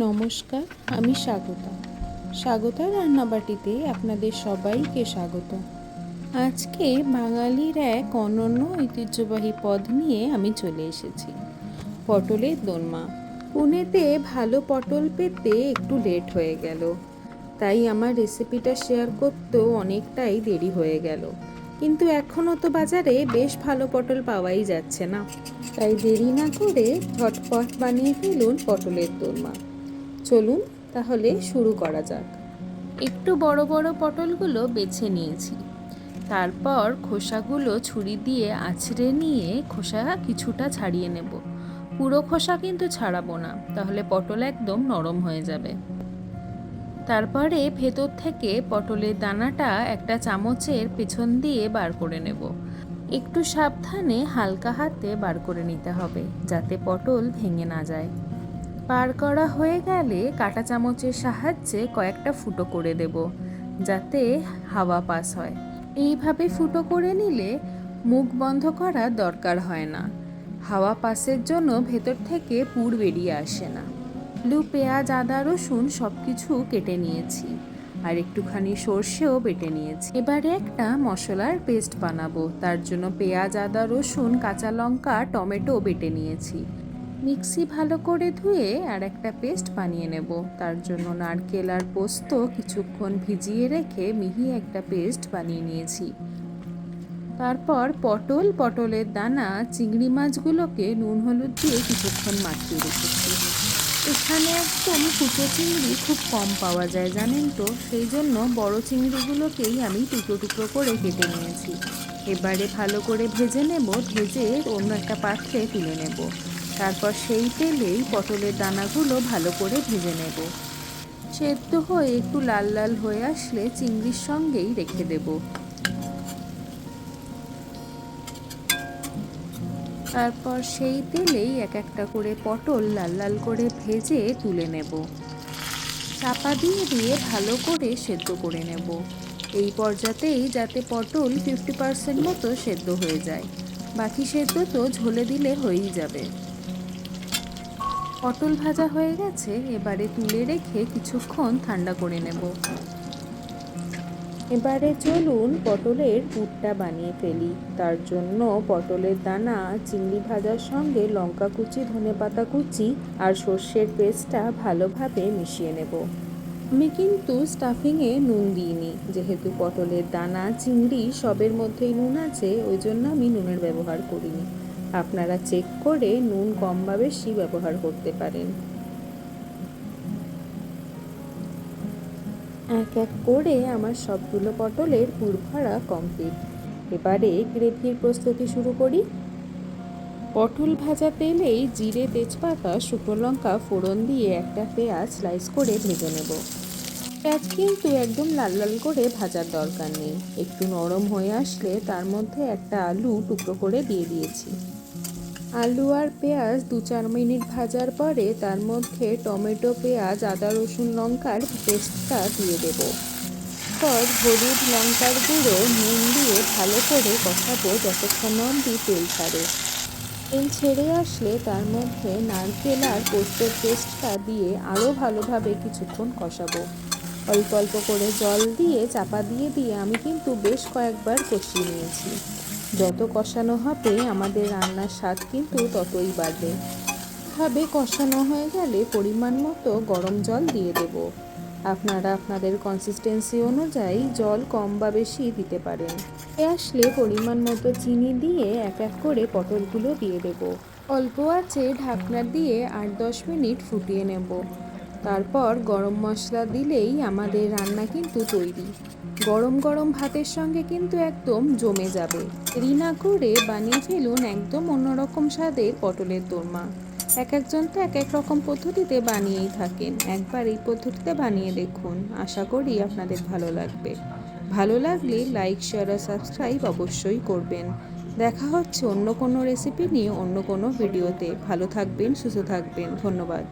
নমস্কার, আমি স্বাগতা রান্নাবাটিতে আপনাদের সবাইকে স্বাগত। আজকে বাঙালির এক অনন্য ঐতিহ্যবাহী পদ নিয়ে আমি চলে এসেছি, পটলের দোরমা। পুনেতে ভালো পটল পেতে একটু লেট হয়ে গেল, তাই আমার রেসিপিটা শেয়ার করতেও অনেকটাই দেরি হয়ে গেল। কিন্তু এখনও তো বাজারে বেশ ভালো পটল পাওয়াই যাচ্ছে না, তাই দেরি না করে ঝটপট বানিয়ে ফেলুন পটলের দোরমা। চলুন তাহলে শুরু করা যাক। একটু বড় বড় পটলগুলো বেছে নিয়েছি, তারপর খোসাগুলো ছুরি দিয়ে আঁচড়ে নিয়ে খোসা কিছুটা ছাড়িয়ে নেব। পুরো খোসা কিন্তু ছাড়াবো না, তাহলে পটল একদম নরম হয়ে যাবে। তারপরে ভেতর থেকে পটলের দানাটা একটা চামচের পেছন দিয়ে বার করে নেব। একটু সাবধানে হালকা হাতে বার করে নিতে হবে, যাতে পটল ভেঙে না যায়। বার করা হয়ে গেলে কাঁটা চামচের সাহায্যে কয়েকটা ফুটো করে দেব, যাতে হাওয়া পাস হয়। এইভাবে ফুটো করে নিলে মুখ বন্ধ করার দরকার হয় না। হাওয়া পাসের জন্য ভেতর থেকে পুর বেরিয়ে আসে না। আলু, পেঁয়াজ, আদা, রসুন সব কিছু কেটে নিয়েছি, আর একটুখানি সর্ষেও বেটে নিয়েছি। এবারে একটা মশলার পেস্ট বানাবো। তার জন্য পেঁয়াজ, আদা, রসুন, কাঁচা লঙ্কা, টমেটো বেটে নিয়েছি। মিক্সি ভালো করে ধুয়ে আর একটা পেস্ট বানিয়ে নেব। তার জন্য নারকেল আর পোস্ত কিছুক্ষণ ভিজিয়ে রেখে মিহি একটা পেস্ট বানিয়ে নিয়েছি। তারপর পটলের দানা, চিংড়ি মাছগুলোকে নুন হলুদ দিয়ে কিছুক্ষণ মাখিয়ে রেখেছি। এখানে একদম কুচো চিংড়ি খুব কম পাওয়া যায়, জানেন তো, সেই জন্য বড় চিংড়িগুলোকেই আমি টুকরো টুকরো করে কেটে নিয়েছি। এবারে ভালো করে ভেজে নেব, ভেজে অন্য একটা পাত্রে তুলে নেব। তারপর সেই তেলেই পটলের দানাগুলো ভালো করে ভেজে নেব। সেদ্ধ হয়ে একটু লাল লাল হয়ে আসলে চিংড়ির সঙ্গেই রেখে দেব। তারপর সেই তেলেই এক একটা করে পটল লাল লাল করে ভেজে তুলে নেব। চাপা দিয়ে দিয়ে ভালো করে সেদ্ধ করে নেব। এই পর্যাতেই যাতে পটল 50% মতো সেদ্ধ হয়ে যায়, বাকি সেদ্ধ তো ঝোলে দিলে হয়েই যাবে। পটল ভাজা হয়ে গেছে, এবারে তুলে রেখে কিছুক্ষণ ঠান্ডা করে নেব। এবারে চলুন পটলের পুরটা বানিয়ে ফেলি। তার জন্য পটলের দানা, চিংড়ি ভাজার সঙ্গে লঙ্কা কুচি, ধনেপাতা কুচি আর সর্ষের পেস্টটা ভালোভাবে মিশিয়ে নেব। আমি কিন্তু স্টাফিংয়ে নুন দিইনি, যেহেতু পটলের দানা, চিংড়ি সবের মধ্যেই নুন আছে, ওই জন্য আমি নুনের ব্যবহার করিনি। আপনারা চেক করে নুন কম বা বেশি ব্যবহার করতে পারেন। এক এক করে আমার সবগুলো পটলের পুর ভরা কমপ্লিট। এবারে গ্রেভির প্রস্তুতি শুরু করি। পটল ভাজা তেলেই জিরে, তেজপাতা, শুকনো লঙ্কা ফোড়ন দিয়ে একটা পেঁয়াজ স্লাইস করে ভেজে নেব। পেঁয়াজ কিন্তু একদম লাল লাল করে ভাজার দরকার নেই। একটু নরম হয়ে আসলে তার মধ্যে একটা আলু টুকরো করে দিয়ে দিয়েছি। আলু আর পেঁয়াজ 2-4 মিনিট ভাজার পরে তার মধ্যে টমেটো, পেঁয়াজ, আদা, রসুন, লঙ্কার পেস্টটা দিয়ে দেব। পর হলুদ, লঙ্কার গুঁড়ো, নুন দিয়ে ভালো করে কষাবো যতক্ষণ অবধি তেল ছাড়ে। তেল ছেড়ে আসলে তার মধ্যে নারকেল আর পোস্তর পেস্টটা দিয়ে আরও ভালোভাবে কিছুক্ষণ কষাবো। অল্প অল্প করে জল দিয়ে চাপা দিয়ে দিয়ে আমি কিন্তু বেশ কয়েকবার কষিয়ে নিয়েছি। যত কষানো হবে আমাদের রান্নার স্বাদ কিন্তু ততই বাড়বে। ভাবে কষানো হয়ে গেলে পরিমাণ মতো গরম জল দিয়ে দেব। আপনারা আপনাদের কনসিস্টেন্সি অনুযায়ী জল কম বা বেশি দিতে পারেন। আসলে পরিমাণ মতো চিনি দিয়ে এক এক করে পটলগুলো দিয়ে দেব। অল্প আঁচে ঢাকনা দিয়ে 8-10 মিনিট ফুটিয়ে নেব। তারপর গরম মশলা দিলেই আমাদের রান্না কিন্তু তৈরি। গরম গরম ভাতের সঙ্গে কিন্তু একদম জমে যাবে। দেরি না করে বানিয়ে ফেলুন একদম অন্যরকম স্বাদের পটলের দোরমা। এক একজন তো এক এক রকম পদ্ধতিতে বানিয়েই থাকেন। একবার এই পদ্ধতিতে বানিয়ে দেখুন, আশা করি আপনাদের ভালো লাগবে। ভালো লাগলে লাইক, শেয়ার আর সাবস্ক্রাইব অবশ্যই করবেন। দেখা হচ্ছে অন্য কোনো রেসিপি নিয়ে অন্য কোনো ভিডিওতে। ভালো থাকবেন, সুস্থ থাকবেন। ধন্যবাদ।